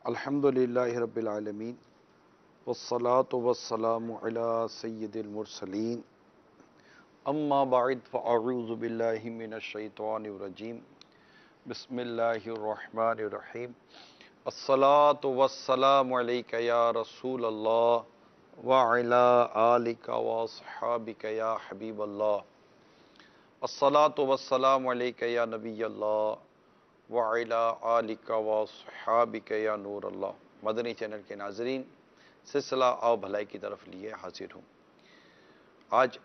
الحمدللہ رب العالمین والصلاة والسلام علی سید المرسلین اما بعد فاعوذ باللہ من الشیطان الرجیم بسم اللہ الرحمن الرحیم الصلاة والسلام علیک یا رسول اللہ وعلی آلک واصحابک یا حبیب اللہ الصلاة والسلام علیک یا نبی اللہ وعلی آلک واصحابک یا نور اللہ۔ مدنی چینل کے ناظرین، سلسلہ آؤ بھلائی کی طرف لیے حاضر ہوں۔ آج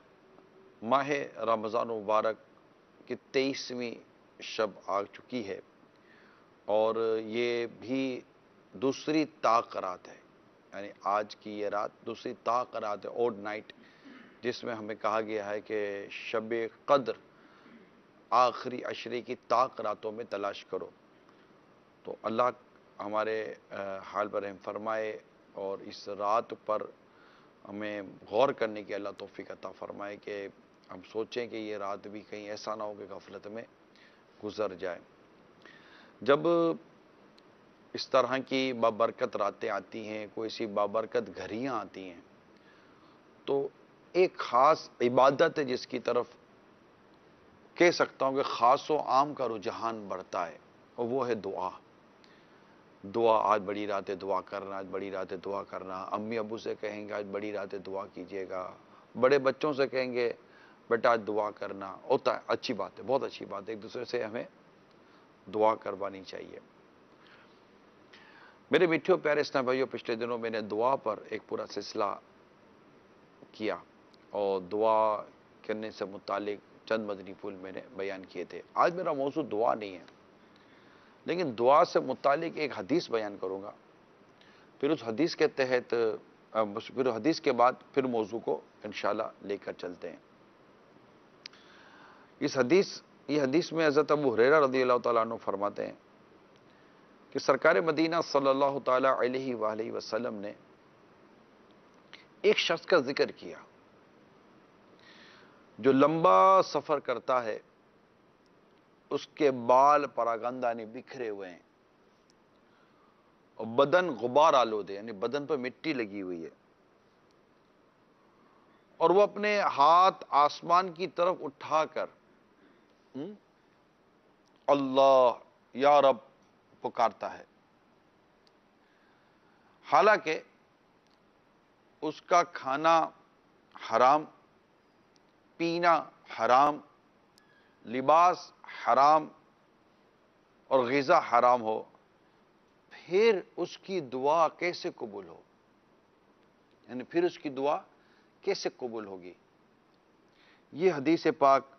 ماہ رمضان مبارک کی 23ویں شب آ چکی ہے اور یہ بھی دوسری طاق رات ہے، یعنی آج کی یہ رات دوسری طاق رات ہے، اوڈ نائٹ، جس میں ہمیں کہا گیا ہے کہ شب قدر آخری عشرے کی طاق راتوں میں تلاش کرو۔ تو اللہ ہمارے حال پر رحم فرمائے اور اس رات پر ہمیں غور کرنے کی اللہ توفیق عطا فرمائے کہ ہم سوچیں کہ یہ رات بھی کہیں ایسا نہ ہو کہ غفلت میں گزر جائے۔ جب اس طرح کی بابرکت راتیں آتی ہیں، کوئی سی بابرکت گھڑیاں آتی ہیں، تو ایک خاص عبادت ہے جس کی طرف کہہ سکتا ہوں کہ خاص و عام کا رجحان بڑھتا ہے، اور وہ ہے دعا۔ دعا، آج بڑی رات ہے دعا کرنا، آج بڑی رات ہے دعا کرنا۔ امی ابو سے کہیں گے آج بڑی رات ہے دعا کیجیے گا، بڑے بچوں سے کہیں گے بیٹا آج دعا کرنا، ہوتا ہے، اچھی بات ہے، بہت اچھی بات ہے، ایک دوسرے سے ہمیں دعا کروانی چاہیے۔ میرے میٹھے پیارے اسلام بھائیوں، پچھلے دنوں میں نے دعا پر ایک پورا سلسلہ کیا اور دعا کرنے سے متعلق چند مدنی پھول میں نے بیان کیے تھے۔ آج میرا موضوع دعا نہیں ہے، لیکن دعا سے متعلق ایک حدیث بیان کروں گا، پھر اس حدیث کے تحت پھر حدیث کے بعد پھر موضوع کو انشاءاللہ لے کر چلتے ہیں۔ یہ حدیث میں حضرت ابو ہریرہ رضی اللہ تعالیٰ عنہ فرماتے ہیں کہ سرکار مدینہ صلی اللہ تعالیٰ علیہ وآلہ وسلم نے ایک شخص کا ذکر کیا جو لمبا سفر کرتا ہے، اس کے بال پراگندہ بکھرے ہوئے ہیں اور بدن غبار آلود ہے، یعنی بدن پر مٹی لگی ہوئی ہے، اور وہ اپنے ہاتھ آسمان کی طرف اٹھا کر اللہ یا رب پکارتا ہے، حالانکہ اس کا کھانا حرام، پینا حرام، لباس حرام اور غذا حرام ہو، پھر اس کی دعا کیسے قبول ہو؟ یعنی پھر اس کی دعا کیسے قبول ہوگی؟ یہ حدیث پاک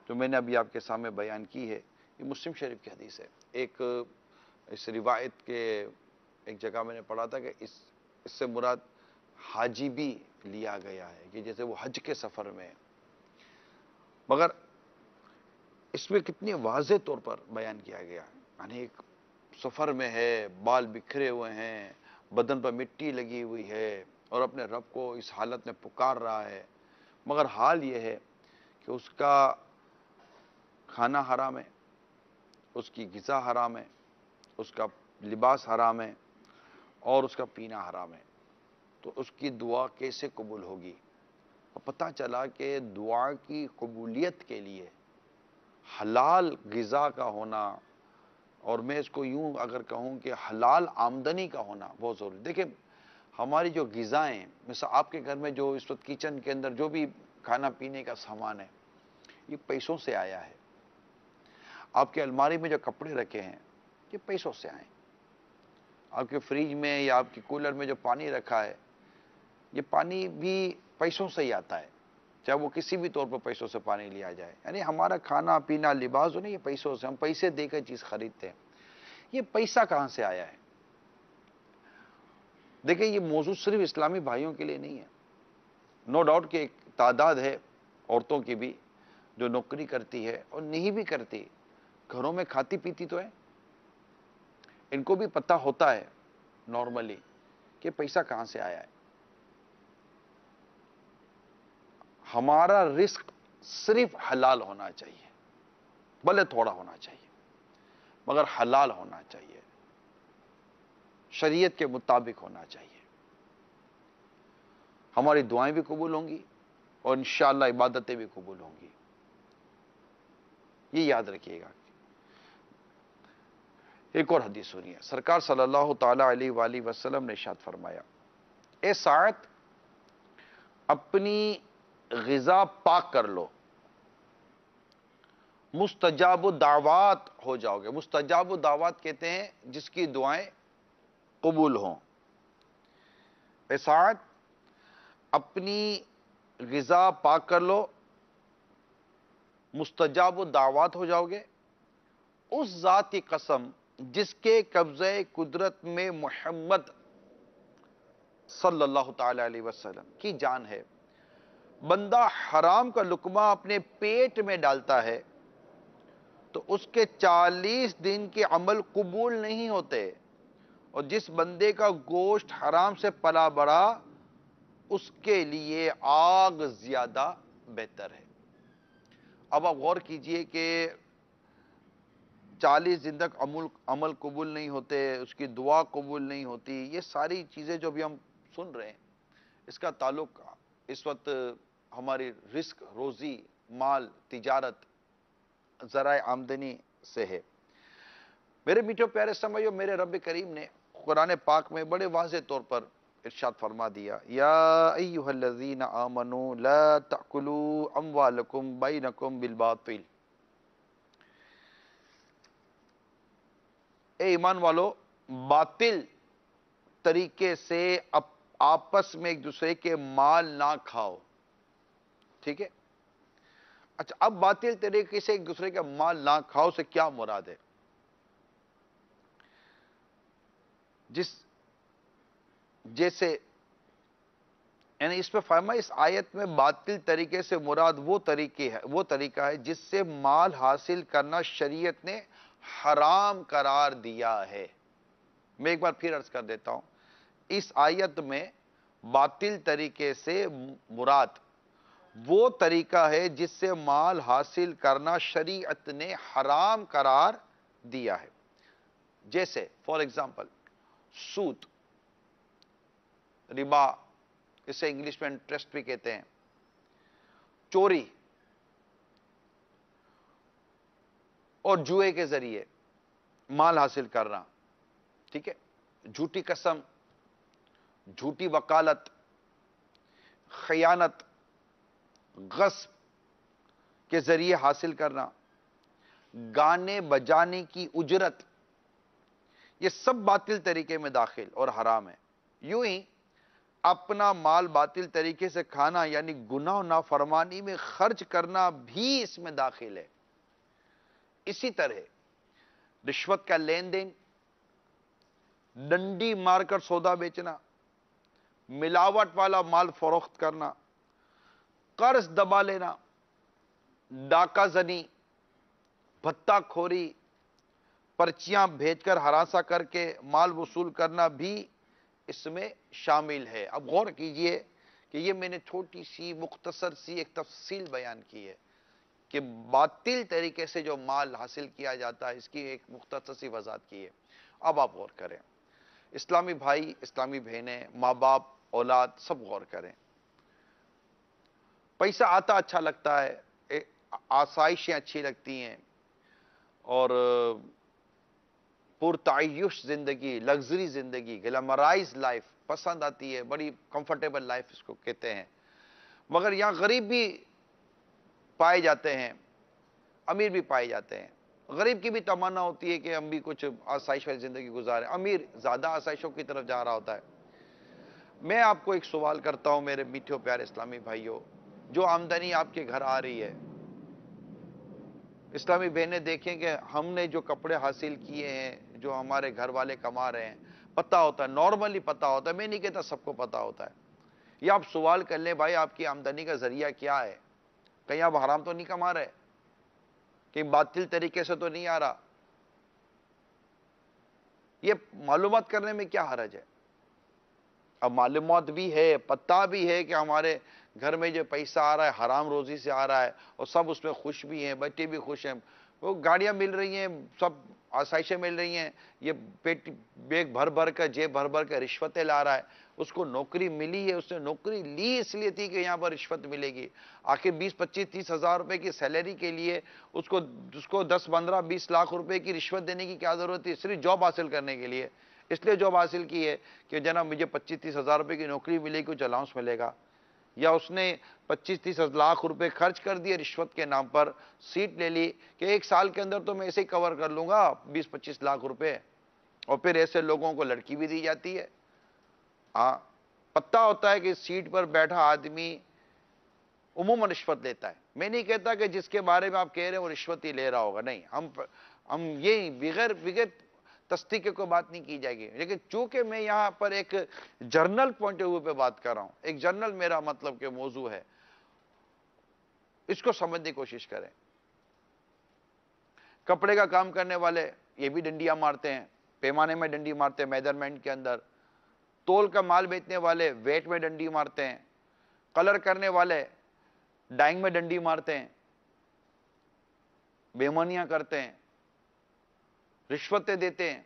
جو میں نے ابھی آپ کے سامنے بیان کی ہے، یہ مسلم شریف کی حدیث ہے۔ اس روایت کے ایک جگہ میں نے پڑھا تھا کہ اس سے مراد حاجی بھی لیا گیا ہے، کہ جیسے وہ حج کے سفر میں ہے، مگر اس میں کتنی واضح طور پر بیان کیا گیا ہے، یعنی ایک سفر میں ہے، بال بکھرے ہوئے ہیں، بدن پر مٹی لگی ہوئی ہے اور اپنے رب کو اس حالت میں پکار رہا ہے، مگر حال یہ ہے کہ اس کا کھانا حرام ہے، اس کی غذا حرام ہے، اس کا لباس حرام ہے اور اس کا پینا حرام ہے، تو اس کی دعا کیسے قبول ہوگی؟ اور پتہ چلا کہ دعا کی قبولیت کے لیے حلال غذا کا ہونا، اور میں اس کو یوں اگر کہوں کہ حلال آمدنی کا ہونا بہت ضروری۔ دیکھیں، ہماری جو غذائیں ہیں، مثلا آپ کے گھر میں جو اس وقت کچن کے اندر جو بھی کھانا پینے کا سامان ہے، یہ پیسوں سے آیا ہے۔ آپ کے الماری میں جو کپڑے رکھے ہیں، یہ پیسوں سے آئے ہیں۔ آپ کے فریج میں یا آپ کے کولر میں جو پانی رکھا ہے، یہ پانی بھی پیسوں سے ہی آتا ہے، چاہے وہ کسی بھی طور پر پیسوں سے پانی لیا جائے۔ یعنی ہمارا کھانا پینا لباس جو نہیں، یہ پیسوں سے، ہم پیسے دے کر چیز خریدتے ہیں۔ یہ پیسہ کہاں سے آیا ہے؟ دیکھیں، یہ موضوع صرف اسلامی بھائیوں کے لیے نہیں ہے، نو ڈاؤٹ کہ ایک تعداد ہے عورتوں کی بھی جو نوکری کرتی ہے اور نہیں بھی کرتی، گھروں میں کھاتی پیتی تو ہے، ان کو بھی پتہ ہوتا ہے نارملی کہ پیسہ کہاں سے آیا ہے۔ ہمارا رزق صرف حلال ہونا چاہیے، بھلے تھوڑا ہونا چاہیے، مگر حلال ہونا چاہیے۔ شریعت کے مطابق ہونا چاہیے. ہماری دعائیں بھی قبول ہوں گی اور انشاءاللہ عبادتیں بھی قبول ہوں گی. یہ یاد رکھیے گا. ایک اور حدیث سنیے. سرکار صلی اللہ تعالی علیہ وآلہ وسلم نے ارشاد فرمایا، اے سعد، اپنی غذا پاک کر لو، مستجاب الدعوات ہو جاؤ گے. مستجاب الدعوات کہتے ہیں جس کی دعائیں قبول ہوں. اے سعد، اپنی غذا پاک کر لو، مستجاب الدعوات ہو جاؤ گے. اس ذات کی قسم جس کے قبضہ قدرت میں محمد صلی اللہ تعالی علیہ وسلم کی جان ہے. بندہ حرام کا لقمہ اپنے پیٹ میں ڈالتا ہے تو اس کے 40 دن کے عمل قبول نہیں ہوتے، اور جس بندے کا گوشت حرام سے پلا بڑھا اس کے لیے آگ زیادہ بہتر ہے. اب آپ غور کیجئے کہ 40 دن تک عمل قبول نہیں ہوتے، اس کی دعا قبول نہیں ہوتی. یہ ساری چیزیں جو بھی ہم سن رہے ہیں اس کا تعلق اس وقت ہماری رزق، روزی، مال، تجارت، ذرائع آمدنی سے ہے. میرے میٹھے پیارے سمجھو، میرے رب کریم نے قرآن پاک میں بڑے واضح طور پر ارشاد فرما دیا، یا ایھا الذین آمنوا لا تأکلوا اموالکم بینکم بالباطل. اے ایمان والو، باطل طریقے سے آپس میں ایک دوسرے کے مال نہ کھاؤ. ٹھیک ہے؟ اچھا، اب باطل طریقے سے ایک دوسرے کا مال نہ کھاؤ سے کیا مراد ہے؟ جیسے یعنی اس پہ فرمایا، اس آیت میں باطل طریقے سے مراد وہ طریقہ ہے جس سے مال حاصل کرنا شریعت نے حرام قرار دیا ہے. میں ایک بار پھر عرض کر دیتا ہوں، اس آیت میں باطل طریقے سے مراد وہ طریقہ ہے جس سے مال حاصل کرنا شریعت نے حرام قرار دیا ہے. جیسے فار ایگزامپل سود، ربا، اسے انگلش میں انٹرسٹ بھی کہتے ہیں، چوری اور جوئے کے ذریعے مال حاصل کرنا. ٹھیک ہے؟ جھوٹی قسم، جھوٹی وکالت، خیانت، غصب کے ذریعے حاصل کرنا، گانے بجانے کی اجرت، یہ سب باطل طریقے میں داخل اور حرام ہے. یوں ہی اپنا مال باطل طریقے سے کھانا یعنی گناہ و نافرمانی میں خرچ کرنا بھی اس میں داخل ہے. اسی طرح رشوت کا لین دین، ڈنڈی مار کر سودا بیچنا، ملاوٹ والا مال فروخت کرنا، قرض دبا لینا، ڈاکہ زنی، بھتہ کھوری، پرچیاں بھیج کر ہراساں کر کے مال وصول کرنا بھی اس میں شامل ہے. اب غور کیجئے کہ یہ میں نے چھوٹی سی مختصر سی ایک تفصیل بیان کی ہے کہ باطل طریقے سے جو مال حاصل کیا جاتا ہے اس کی ایک مختصر سی وضاحت کی ہے. اب آپ غور کریں، اسلامی بھائی، اسلامی بہنیں، ماں باپ، اولاد، سب غور کریں. پیسہ آتا اچھا لگتا ہے، آسائشیں اچھی لگتی ہیں، اور پرتعیش زندگی، لگژری زندگی، گلیمرائز لائف پسند آتی ہے، بڑی کمفرٹیبل لائف اس کو کہتے ہیں. مگر یہاں غریب بھی پائے جاتے ہیں، امیر بھی پائے جاتے ہیں. غریب کی بھی تمنا ہوتی ہے کہ ہم بھی کچھ آسائش والی زندگی گزاریں، امیر زیادہ آسائشوں کی طرف جا رہا ہوتا ہے. میں آپ کو ایک سوال کرتا ہوں میرے میٹھے پیارے اسلامی بھائیوں، جو آمدنی آپ کے گھر آ رہی ہے، اسلامی بہنیں دیکھیں کہ ہم نے جو کپڑے حاصل کیے ہیں، جو ہمارے گھر والے کما رہے ہیں، پتہ ہوتا ہے، نارملی پتہ ہوتا ہے. میں نہیں کہتا سب کو پتہ ہوتا ہے. یہ آپ سوال کر لیں، بھائی آپ کی آمدنی کا ذریعہ کیا ہے؟ کہیں آپ حرام تو نہیں کما رہے؟ کہیں باطل طریقے سے تو نہیں آ رہا؟ یہ معلومات کرنے میں کیا حرج ہے؟ اب معلومات بھی ہے، پتہ بھی ہے کہ ہمارے گھر میں جو پیسہ آ رہا ہے حرام روزی سے آ رہا ہے، اور سب اس میں خوش بھی ہیں، بچے بھی خوش ہیں، وہ گاڑیاں مل رہی ہیں، سب آسائشیں مل رہی ہیں، یہ پیٹ بیگ بھر بھر کر، جیب بھر بھر کر رشوتیں لا رہا ہے. اس کو نوکری ملی ہے، اس نے نوکری لی اس لیے تھی کہ یہاں پر رشوت ملے گی. آخر 20-25-30 ہزار روپے کی سیلری کے لیے اس کو 10-15-20 لاکھ روپے کی رشوت دینے کی کیا ضرورت تھی؟ صرف جاب حاصل کرنے کے لیے. اس لیے جاب حاصل کی ہے کہ جناب مجھے 25-30 ہزار روپے کی نوکری ملے گی، کچھ الاؤنس ملے گا. یا اس نے 25-30 لاکھ روپے خرچ کر دیے رشوت کے نام پر، سیٹ لے لی کہ 1 سال کے اندر تو میں ایسے ہی کور کر لوں گا 20-25 لاکھ روپے. اور پھر ایسے لوگوں کو لڑکی بھی دی جاتی ہے. ہاں، پتہ ہوتا ہے کہ سیٹ پر بیٹھا آدمی عموماً رشوت لیتا ہے. میں نہیں کہتا کہ جس کے بارے میں آپ کہہ رہے ہیں وہ رشوت ہی لے رہا ہوگا، نہیں، ہم یہ بغیر تصدیق کو بات نہیں کی جائے گی. لیکن چونکہ میں یہاں پر ایک جرنل پوائنٹ آف ویو پہ بات کر رہا ہوں، ایک جرنل میرا مطلب کہ موضوع ہے، اس کو سمجھنے کی کوشش کریں. کپڑے کا کام کرنے والے یہ بھی ڈنڈیاں مارتے ہیں، پیمانے میں ڈنڈی مارتے ہیں، میجرمنٹ کے اندر. تول کا مال بیچنے والے ویٹ میں ڈنڈی مارتے ہیں. کلر کرنے والے ڈائنگ میں ڈنڈی مارتے ہیں، بےمانیاں کرتے ہیں، رشوتیں دیتے ہیں.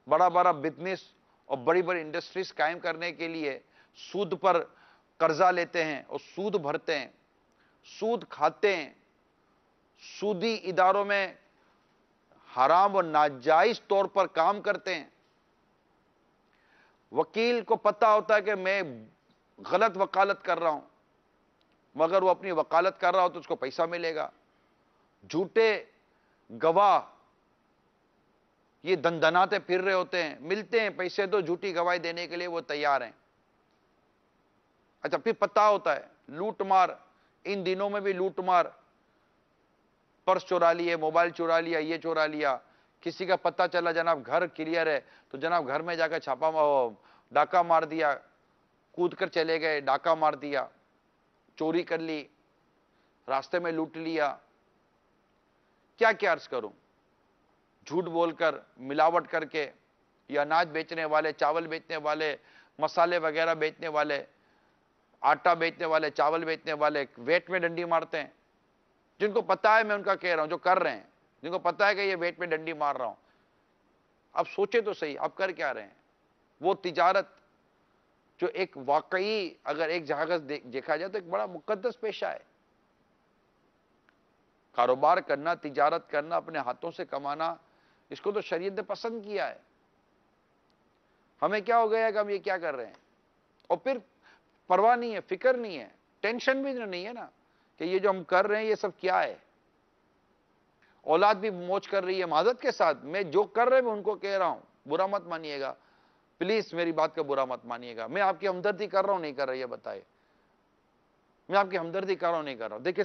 بڑا بڑا بزنس اور بڑی بڑی انڈسٹریز قائم کرنے کے لیے سود پر قرضہ لیتے ہیں اور سود بھرتے ہیں، سود کھاتے ہیں، سودی اداروں میں حرام اور ناجائز طور پر کام کرتے ہیں. وکیل کو پتہ ہوتا ہے کہ میں غلط وکالت کر رہا ہوں، مگر وہ اپنی وکالت کر رہا ہو تو اس کو پیسہ ملے گا. جھوٹے گواہ یہ دندناتے پھر رہے ہوتے ہیں، ملتے ہیں پیسے تو جھوٹی گواہی دینے کے لیے وہ تیار ہیں. اچھا، پھر پتہ ہوتا ہے لوٹ مار، ان دنوں میں بھی لوٹ مار، پرس چورا لیے، موبائل چورا لیا، یہ چورا لیا. کسی کا پتہ چلا جناب گھر کلیئر ہے تو جناب گھر میں جا کر ڈاکہ مار دیا، کود کر چلے گئے، ڈاکہ مار دیا، چوری کر لی، راستے میں لوٹ لیا. کیا کیا عرض کروں، جھوٹ بول کر، ملاوٹ کر کے. یہ اناج بیچنے والے، چاول بیچنے والے، مسالے وغیرہ بیچنے والے، آٹا بیچنے والے، چاول بیچنے والے ویٹ میں ڈنڈی مارتے ہیں. جن کو پتا ہے، میں ان کا کہہ رہا ہوں جو کر رہے ہیں، جن کو پتا ہے کہ یہ ویٹ میں ڈنڈی مار رہا ہوں. اب سوچے تو صحیح، اب کر کیا رہے ہیں؟ وہ تجارت جو ایک واقعی اگر ایک جگہ دیکھا جائے تو ایک بڑا مقدس پیشہ ہے. کاروبار کرنا، تجارت کرنا، اپنے ہاتھوں سے کمانا، اس کو تو شریعت نے پسند کیا ہے. ہمیں کیا ہو گیا ہے کہ ہم یہ کیا کر رہے ہیں؟ اور پھر پرواہ نہیں ہے، فکر نہیں ہے، ٹینشن بھی نہیں ہے نا کہ یہ جو ہم کر رہے ہیں یہ سب کیا ہے. اولاد بھی موج کر رہی ہے معذرت کے ساتھ. میں جو کر رہے میں ان کو کہہ رہا ہوں، برا مت مانیے گا پلیز، میری بات کا برا مت مانیے گا. میں آپ کی ہمدردی کر رہا ہوں نہیں کر رہا، یہ بتائے میں آپ کی ہمدردی کر رہا ہوں نہیں کر رہا ہوں. دیکھیں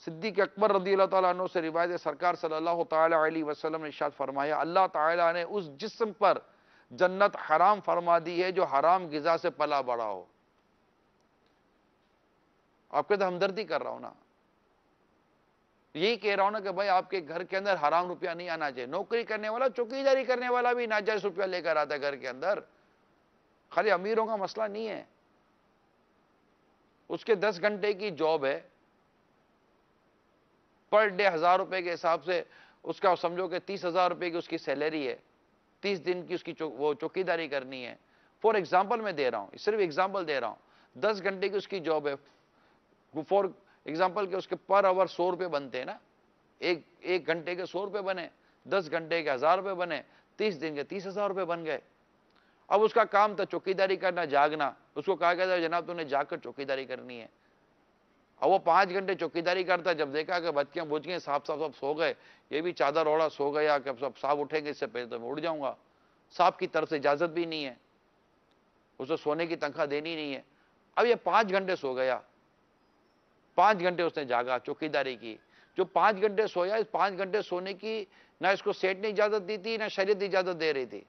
صدیق اکبر رضی اللہ تعالیٰ عنہ سے روایت ہے، سرکار صلی اللہ تعالیٰ علیہ وسلم نے ارشاد فرمایا، اللہ تعالیٰ نے اس جسم پر جنت حرام فرما دی ہے جو حرام غذا سے پلا بڑا ہو. آپ کے تو ہمدردی کر رہا ہوں نا، یہی کہہ رہا ہوں نا کہ بھائی آپ کے گھر کے اندر حرام روپیہ نہیں آنا چاہیے. نوکری کرنے والا، چوکیداری کرنے والا بھی ناجائز روپیہ لے کر آتا ہے گھر کے اندر. خالی امیروں کا مسئلہ نہیں ہے. اس کے 10 گھنٹے کی جاب ہے، پر ڈے 1000 روپے کے حساب سے اس کا سمجھو کہ 30,000 روپے کی اس کی سیلری ہے. 30 دن کی اس کی وہ چوکیداری کرنی ہے. فور ایگزامپل میں دے رہا ہوں، صرف ایگزامپل دے رہا ہوں. 10 گھنٹے کی اس کی جاب ہے. فور ایگزامپل کے اس کے پر آور 100 روپے بنتے ہیں نا. ایک گھنٹے کے 100 روپے بنے، 10 گھنٹے کے 1000 روپے بنے، 30 دن کے 30,000 روپے بن گئے. اب اس کا کام تھا چوکیداری کرنا، جاگنا. اس کو کہا گیا تھا جناب تو نے جاگ کر چوکیداری کرنی ہے. اب وہ 5 گھنٹے چوکیداری کرتا، جب دیکھا کہ بچیاں بجھ گئیں، صاحب سو گئے، یہ بھی چادر اوڑا سو گیا کہ اب صاحب اٹھیں گے اس سے پہلے تو میں اٹھ جاؤں گا. صاحب کی طرف سے اجازت بھی نہیں ہے، اسے سونے کی تنخواہ دینی نہیں ہے. اب یہ 5 گھنٹے سو گیا، 5 گھنٹے اس نے جاگا، چوکیداری کی. جو 5 گھنٹے سویا، اس 5 گھنٹے سونے کی نہ اس کو سیٹ نے اجازت دی تھی، نہ شریعت اجازت دے رہی تھی.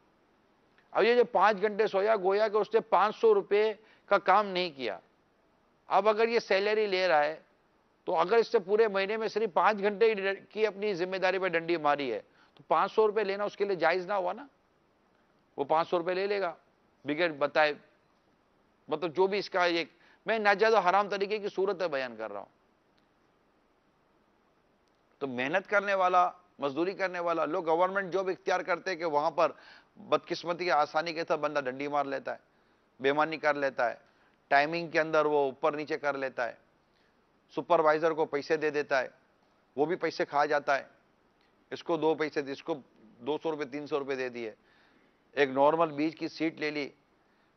اب یہ جو 5 گھنٹے سویا، گویا کہ اس نے 500 روپے کا کام نہیں کیا. اب اگر یہ سیلری لے رہا ہے تو اگر اس سے پورے مہینے میں صرف 5 گھنٹے کی اپنی ذمہ داری پہ ڈنڈی ماری ہے تو 500 روپے لینا اس کے لیے جائز نہ ہوا نا. وہ 500 روپے لے لے گا بغیر بتائے. مطلب جو بھی اس کا ایک، میں ناجائز و حرام طریقے کی صورت بیان کر رہا ہوں. تو محنت کرنے والا, مزدوری کرنے والا, لوگ گورنمنٹ جاب اختیار کرتے ہیں کہ وہاں پر بدقسمتی آسانی کے ساتھ بندہ ڈنڈی مار لیتا ہے, بےمانی کر لیتا ہے, ٹائمنگ کے اندر وہ اوپر نیچے کر لیتا ہے, سپروائزر کو پیسے دے دیتا ہے, وہ بھی پیسے کھا جاتا ہے, اس کو 2 پیسے دے, اس کو 200 روپے 300 روپے دے دیے, ایک نارمل بیچ کی سیٹ لے لی,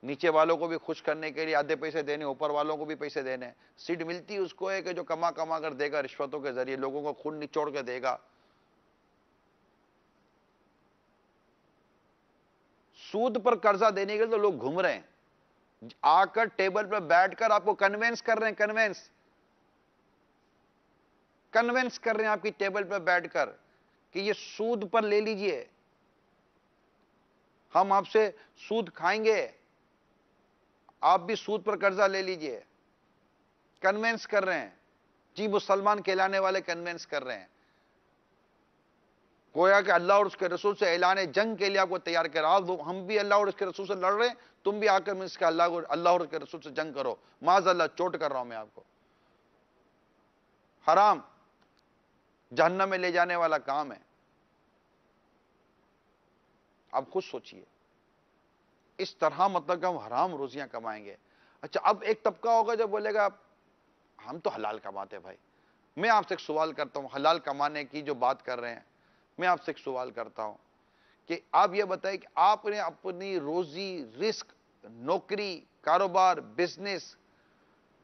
نیچے والوں کو بھی خوش کرنے کے لیے آدھے پیسے دینے, اوپر والوں کو بھی پیسے دینے. سیٹ ملتی اس کو ہے کہ جو کما کر دے گا رشوتوں کے ذریعے, لوگوں کو خون نچوڑ کے دے گا. سود پر قرضہ دینے کے لیے تو لوگ گھوم رہے ہیں, آ کر ٹیبل پر بیٹھ کر آپ کو کنوینس کر رہے ہیں, کنوینس کر رہے ہیں آپ کی ٹیبل پر بیٹھ کر کہ یہ سود پر لے لیجئے, ہم آپ سے سود کھائیں گے, آپ بھی سود پر قرضہ لے لیجئے. کنوینس کر رہے ہیں جی, مسلمان کہلانے والے کنوینس کر رہے ہیں. گویا کہ اللہ اور اس کے رسول سے اعلان جنگ کے لیے آپ کو تیار کر رہا, ہم بھی اللہ اور اس کے رسول سے لڑ رہے ہیں, تم بھی آ کر اس کا اللہ اور اس کے رسول سے جنگ کرو. معاذ اللہ, چوٹ کر رہا ہوں میں آپ کو. حرام جہنم میں لے جانے والا کام ہے. اب خود سوچئے, اس طرح مطلب کہ ہم حرام روزیاں کمائیں گے. اچھا, اب ایک طبقہ ہوگا جو بولے گا ہم تو حلال کماتے ہیں. بھائی میں آپ سے ایک سوال کرتا ہوں, حلال کمانے کی جو بات کر رہے ہیں, میں آپ سے ایک سوال کرتا ہوں کہ آپ یہ بتائیں کہ آپ نے اپنی روزی, رزق, نوکری, کاروبار, بزنس,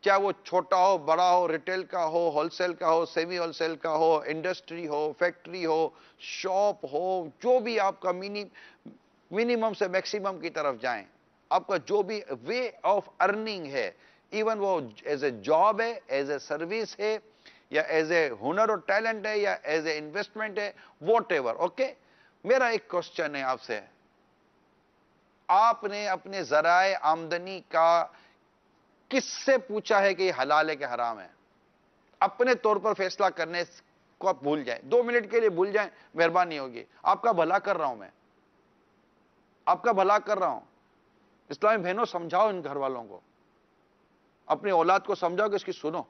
چاہے وہ چھوٹا ہو, بڑا ہو, ریٹیل کا ہو, ہول سیل کا ہو, سیمی ہول سیل کا ہو, انڈسٹری ہو, فیکٹری ہو, شاپ ہو, جو بھی آپ کا منیمم سے میکسیمم کی طرف جائیں, آپ کا جو بھی وے آف ارننگ ہے, ایون وہ ایز اے جاب ہے, ایز اے سروس ہے, یا ایز اے ہنر اور ٹیلنٹ ہے, یا ایز اے انویسٹمنٹ ہے, واٹ ایور. اوکے, میرا ایک کوسچن ہے آپ سے, آپ نے اپنے ذرائع آمدنی کا کس سے پوچھا ہے کہ یہ حلال ہے کہ حرام ہے؟ اپنے طور پر فیصلہ کرنے کو آپ بھول جائیں, 2 منٹ کے لیے بھول جائیں, مہربانی ہوگی. آپ کا بھلا کر رہا ہوں میں, آپ کا بھلا کر رہا ہوں. اسلامی بہنوں, سمجھاؤ ان گھر والوں کو, اپنی اولاد کو سمجھاؤ کہ اس کی سنو,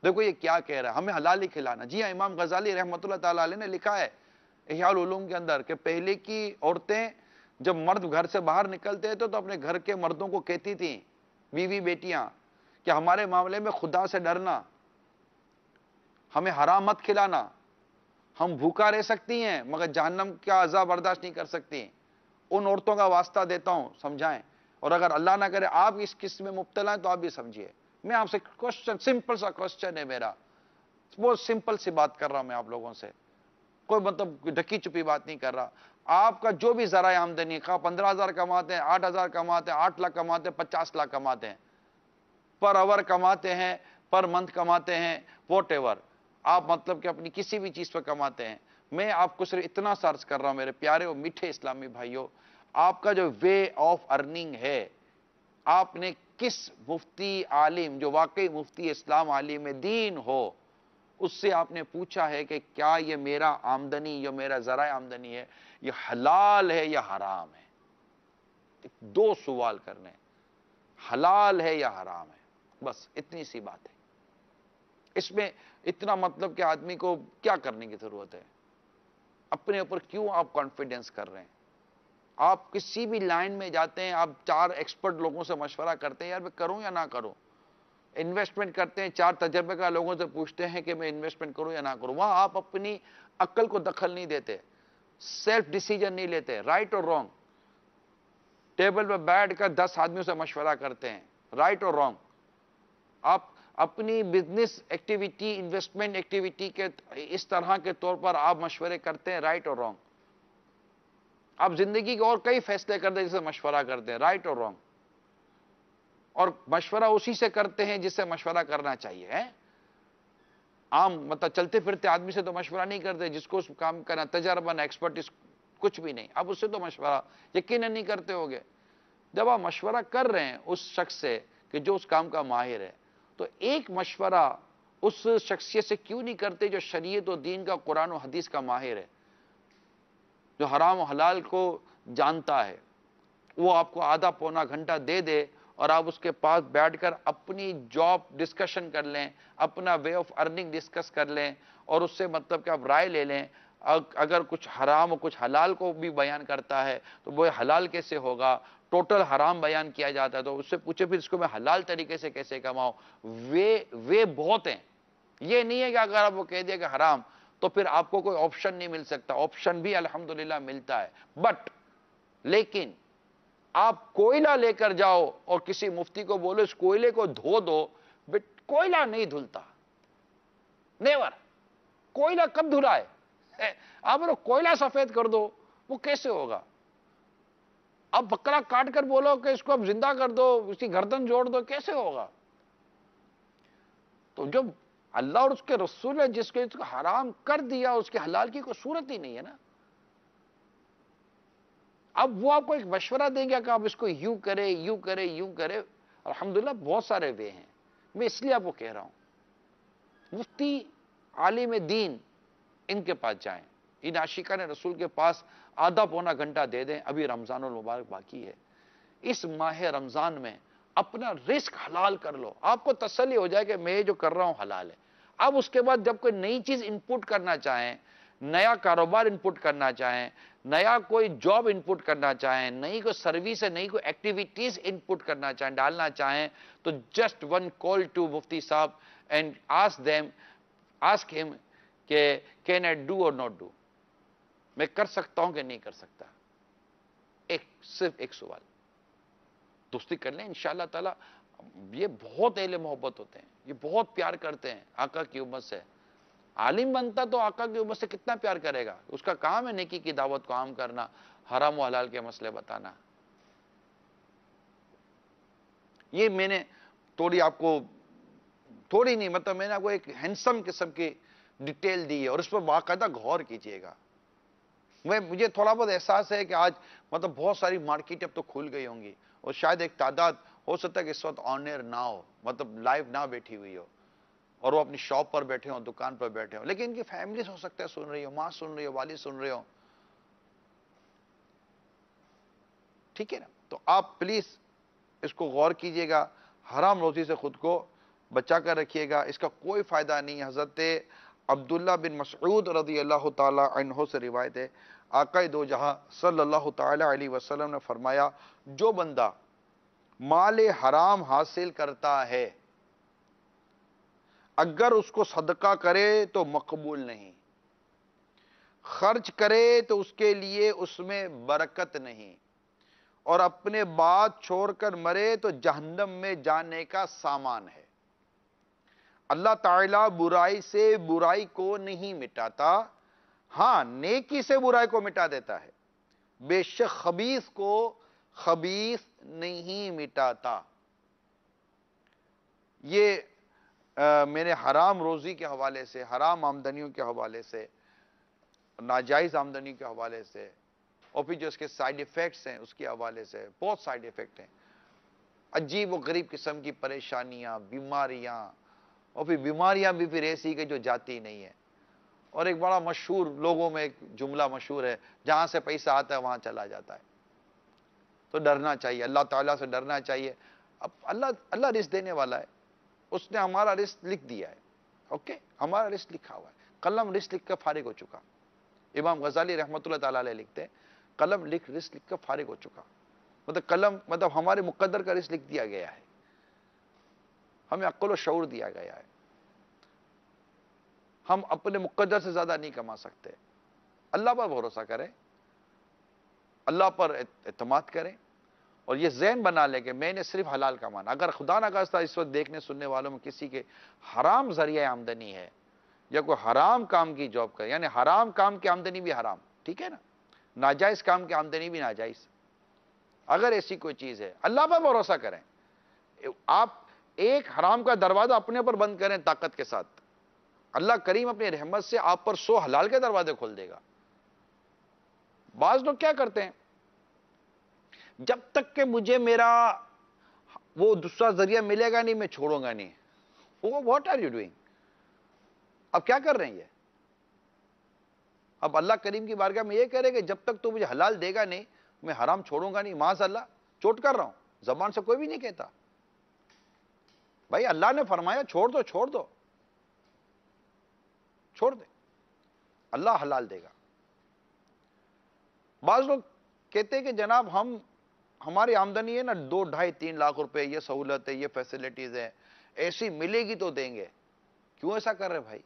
دیکھو یہ کیا کہہ رہا ہے, ہمیں حلال ہی کھلانا. جی ہاں, امام غزالی رحمۃ اللہ تعالی علیہ نے لکھا ہے احیاء العلوم کے اندر کہ پہلے کی عورتیں جب مرد گھر سے باہر نکلتے تھے تو اپنے گھر کے مردوں کو کہتی تھیں, بیوی بیٹیاں, کہ ہمارے معاملے میں خدا سے ڈرنا, ہمیں حرام مت کھلانا, ہم بھوکا رہ سکتی ہیں مگر جہنم کا عذاب برداشت نہیں کر سکتی. ان عورتوں کا واسطہ دیتا ہوں, سمجھائیں. اور اگر اللہ نہ کرے آپ اس قسم میں مبتلا ہیں تو آپ بھی سمجھیے. میں آپ سے کوسچن, سمپل سا کوسچن ہے میرا, بہت سمپل سی بات کر رہا ہوں میں آپ لوگوں سے, کوئی مطلب ڈھکی چھپی بات نہیں کر رہا. آپ کا جو بھی ذرائع آمدنی, 15,000 کماتے ہیں, 8,000 کماتے ہیں, 8 لاکھ کماتے ہیں, 50 لاکھ کماتے ہیں, پر آور کماتے ہیں, پر منتھ کماتے ہیں, واٹ ایور آپ مطلب کہ اپنی کسی بھی چیز پہ کماتے ہیں, میں آپ کو صرف اتنا سرچ کر رہا ہوں میرے پیارے اور میٹھے اسلامی بھائیوں, آپ کا جو وے آف ارننگ ہے, آپ نے کس مفتی عالم, جو واقعی مفتی اسلام عالم دین ہو, اس سے آپ نے پوچھا ہے کہ کیا یہ میرا آمدنی, جو میرا ذرائع آمدنی ہے, یہ حلال ہے یا حرام ہے؟ 2 سوال کرنے, حلال ہے یا حرام ہے, بس اتنی سی بات ہے. اس میں اتنا مطلب کہ آدمی کو کیا کرنے کی ضرورت ہے؟ اپنے اوپر کیوں آپ کانفیڈنس کر رہے ہیں؟ آپ کسی بھی لائن میں جاتے ہیں, آپ 4 ایکسپرٹ لوگوں سے مشورہ کرتے ہیں, یار میں کروں یا نہ کروں. انویسٹمنٹ کرتے ہیں, 4 تجربے کار لوگوں سے پوچھتے ہیں کہ میں انویسٹمنٹ کروں یا نہ کروں. وہاں آپ اپنی عقل کو دخل نہیں دیتے, سیلف ڈیسیجن نہیں لیتے, رائٹ اور رانگ. ٹیبل پہ بیٹھ کر 10 آدمیوں سے مشورہ کرتے ہیں, رائٹ اور رانگ. آپ اپنی بزنس ایکٹیویٹی, انویسٹمنٹ ایکٹیویٹی کے اس طرح کے طور پر آپ مشورے کرتے ہیں, رائٹ اور رانگ. آپ زندگی کے اور کئی فیصلے کرتے ہیں جسے مشورہ کرتے ہیں, رائٹ اور رانگ. اور مشورہ اسی سے کرتے ہیں جس سے مشورہ کرنا چاہیے. عام مطلب چلتے پھرتے آدمی سے تو مشورہ نہیں کرتے, جس کو اس کام کرنا تجربہ نہ ایکسپرٹیز کچھ بھی نہیں, اب اس سے تو مشورہ یقیناً نہیں کرتے ہوگے. جب آپ مشورہ کر رہے ہیں اس شخص سے کہ جو اس کام کا ماہر ہے, تو ایک مشورہ اس شخصیت سے کیوں نہیں کرتے جو شریعت و دین کا, قرآن و حدیث کا ماہر ہے, جو حرام و حلال کو جانتا ہے؟ وہ آپ کو آدھا پونا گھنٹہ دے دے اور آپ اس کے پاس بیٹھ کر اپنی جاب ڈسکشن کر لیں، اپنا وے آف ارننگ ڈسکس کر لیں، اور اس سے مطلب کہ آپ رائے لے لیں. اگر کچھ حرام اور کچھ حلال کو بھی بیان کرتا ہے تو وہ حلال کیسے ہوگا، ٹوٹل حرام بیان کیا جاتا ہے تو اس سے پوچھے پھر اس کو میں حلال طریقے سے کیسے کماؤں. وے بہت ہیں. یہ نہیں ہے کہ اگر آپ وہ کہہ دیا کہ حرام تو پھر آپ کو کوئی آپشن نہیں مل سکتا. آپشن بھی الحمدللہ ملتا ہے. لیکن آپ کوئلہ لے کر جاؤ اور کسی مفتی کو بولو اس کوئلے کو دھو دو، کوئلہ نہیں دھلتا. نیور. کوئلہ کب دھلا ہے؟ آپ کوئلہ سفید کر دو، وہ کیسے ہوگا؟ آپ بکرا کاٹ کر بولو کہ اس کو اب زندہ کر دو، اس کی گردن جوڑ دو، کیسے ہوگا؟ تو جب اللہ اور اس کے رسول نے جس کو حرام کر دیا اس کے حلال کی کوئی صورت ہی نہیں ہے نا. اب وہ آپ کو ایک مشورہ دیں گے کہ آپ اس کو یوں کرے یوں کرے یوں کرے. الحمدللہ بہت سارے وے ہیں. میں اس لیے آپ کو کہہ رہا ہوں مفتی عالم دین ان کے پاس جائیں، ان عاشقان رسول کے پاس آدھا پونا گھنٹہ دے دیں. ابھی رمضان المبارک باقی ہے. اس ماہ رمضان میں اپنا رزق حلال کر لو. آپ کو تسلی ہو جائے کہ میں جو کر رہا ہوں حلال ہے. اب اس کے بعد جب کوئی نئی چیز انپٹ کرنا چاہیں، نیا کاروبار انپٹ کرنا چاہیں، نیا کوئی جاب انپٹ کرنا چاہیں، نئی کوئی سروس ہے، نئی کوئی ایکٹیویٹیز انپٹ کرنا چاہیں، ڈالنا چاہیں، تو جسٹ ون کال ٹو مفتی صاحب اینڈ آسک ہم کہ کین آئی ڈو اور ناٹ ڈو. میں کر سکتا ہوں کہ نہیں کر سکتا. صرف ایک سوال. دوستی کر لیں انشاءاللہ تعالی. یہ بہت اہل محبت ہوتے ہیں، یہ بہت پیار کرتے ہیں آقا کی امت سے. عالم بنتا تو آقا کی امت سے کتنا پیار کرے گا. اس کا کام ہے نیکی کی دعوت کو عام کرنا، حرام و حلال کے مسئلے بتانا. یہ میں نے تھوڑی آپ کو، تھوڑی نہیں مطلب میں نے آپ کو ایک ہینڈسم قسم کی ڈیٹیل دی ہے، اور اس پر باقاعدہ غور کیجئے گا. مجھے تھوڑا بہت احساس ہے کہ آج مطلب بہت ساری مارکیٹ اب تو کھل گئی ہوں گی، اور شاید ایک تعداد ہو سکتا ہے کہ اس وقت آن ایئر نہ ہو، مطلب لائیو نہ بیٹھی ہوئی ہو، اور وہ اپنی شاپ پر بیٹھے ہوں، دکان پر بیٹھے ہوں، لیکن ان کی فیملیز ہو سکتا ہے سن رہی ہو، ماں سن رہی ہو، والد سن رہے ہو. ٹھیک ہے نا؟ تو آپ پلیز اس کو غور کیجئے گا. حرام روزی سے خود کو بچا کر رکھیے گا. اس کا کوئی فائدہ نہیں ہے. حضرت عبداللہ بن مسعود رضی اللہ تعالی عنہ سے روایت ہے، آقا دو جہاں صلی اللہ تعالی علیہ وسلم نے فرمایا، جو بندہ مال حرام حاصل کرتا ہے اگر اس کو صدقہ کرے تو مقبول نہیں، خرچ کرے تو اس کے لیے اس میں برکت نہیں، اور اپنے بات چھوڑ کر مرے تو جہنم میں جانے کا سامان ہے. اللہ تعالیٰ برائی سے برائی کو نہیں مٹاتا، ہاں نیکی سے برائی کو مٹا دیتا ہے. بے شک خبیث کو خبیث نہیں مٹاتا. یہ میرے حرام روزی کے حوالے سے، حرام آمدنیوں کے حوالے سے، ناجائز آمدنی کے حوالے سے، اور پھر جو اس کے سائیڈ ایفیکٹس ہیں اس کے حوالے سے، بہت سائیڈ ایفیکٹ ہیں. عجیب و غریب قسم کی پریشانیاں، بیماریاں، اور پھر بیماریاں بھی پھر ایسی کہ جو جاتی نہیں ہے. اور ایک بڑا مشہور لوگوں میں ایک جملہ مشہور ہے، جہاں سے پیسہ آتا ہے وہاں چلا جاتا ہے. تو ڈرنا چاہیے، اللہ تعالیٰ سے ڈرنا چاہیے. اب اللہ رزق دینے والا ہے، اس نے ہمارا رزق لکھ دیا ہے. اوکے، ہمارا رزق لکھا ہوا ہے. قلم رزق لکھ کر فارغ ہو چکا. امام غزالی رحمۃ اللہ تعالیٰ علیہ لکھتے ہیں، قلم رزق لکھ کر فارغ ہو چکا. مطلب قلم مطلب ہمارے مقدر کا رزق لکھ دیا گیا ہے، ہمیں عقل و شعور دیا گیا ہے. ہم اپنے مقدر سے زیادہ نہیں کما سکتے. اللہ پر بھروسہ کریں، اللہ پر اعتماد کریں، اور یہ ذہن بنا لیں کہ میں نے صرف حلال کمانا. اگر خدا نہ خواستہ اس وقت دیکھنے سننے والوں میں کسی کے حرام ذریعہ آمدنی ہے، یا کوئی حرام کام کی جاب کرے، یعنی حرام کام کی آمدنی بھی حرام، ٹھیک ہے نا، ناجائز کام کی آمدنی بھی ناجائز، اگر ایسی کوئی چیز ہے اللہ پر بھروسہ کریں. آپ ایک حرام کا دروازہ اپنے پر بند کریں طاقت کے ساتھ، اللہ کریم اپنی رحمت سے آپ پر 100 حلال کے دروازے کھول دے گا. بعض لوگ کیا کرتے ہیں، جب تک کہ مجھے میرا وہ دوسرا ذریعہ ملے گا نہیں میں چھوڑوں گا نہیں. What are you doing? اب کیا کر رہے ہیں یہ؟ اب اللہ کریم کی بارگاہ میں یہ کہہ رہے کہ جب تک تو مجھے حلال دے گا نہیں میں حرام چھوڑوں گا نہیں. معاذ اللہ، چوٹ کر رہا ہوں، زبان سے کوئی بھی نہیں کہتا بھائی اللہ نے فرمایا چھوڑ دو چھوڑ دو چھوڑ دے اللہ حلال دے گا. بعض لوگ کہتے ہیں کہ جناب ہماری آمدنی ہے نا 2, 2.5, 3 لاکھ روپے, یہ سہولت ہے, یہ فیسلٹیز ہے, ایسی ملے گی تو دیں گے. کیوں ایسا کر رہے بھائی؟